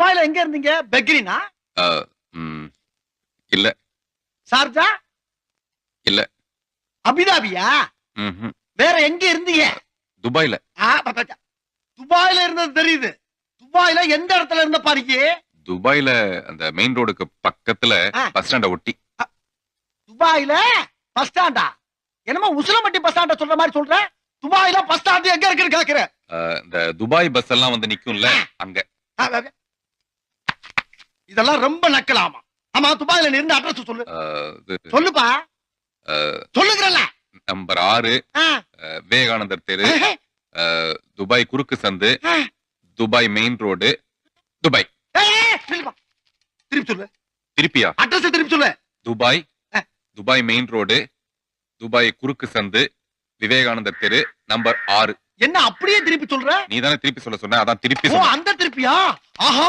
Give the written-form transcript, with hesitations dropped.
துபாயில எங்க இருந்தீங்க? பெக்ரினா? இல்ல. சார்ஜா? இல்ல. அபிதாபியா? வேற எங்க இருந்தீங்க? துபாயில. துபாயில இருந்தது தெரியுது. துபாயில எந்த இடத்துல இருந்த பாருங்க? துபாயில அந்த மெயின் ரோடுக்கு பக்கத்துல பஸ் ஸ்டாண்ட ஒட்டி. துபாயில பஸ் ஸ்டாண்டா? என்னமோ உசிலம்பட்டி பஸ் ஸ்டாண்ட சொல்ற மாதிரி சொல்ற. துபாயில பஸ் ஸ்டாண்ட் எங்க இருக்குன்னு கேக்குற. இந்த துபாய் பஸ் எல்லாம் வந்து நிக்கும்ல அங்க. இதெல்லாம் ரொம்ப நக்கலாமா? ஆமா, துபாயில நீ இருந்த அட்ரஸ் சொல்லு. சொல்லுப்பா. சொல்லுங்கறல. நம்பர் 6 விவேகானந்தர் தெரு, துபாய் குறுக்கு சந்து, துபாய் மெயின் ரோடு, துபாய். திருப்பி சொல்லு. திருப்பியா? அட்ரஸ் திருப்பி சொல்லு. Dubai, Dubai main road, Dubai குறுக்கு சந்து, விவேகானந்தர் தெரு, நம்பர் 6. என்ன அப்படியே திருப்பி சொல்ற? நீ தானே திருப்பி சொல்ல சொன்ன, அதான் திருப்பி சொன்ன. அந்த திருப்பியா? ஆஹா.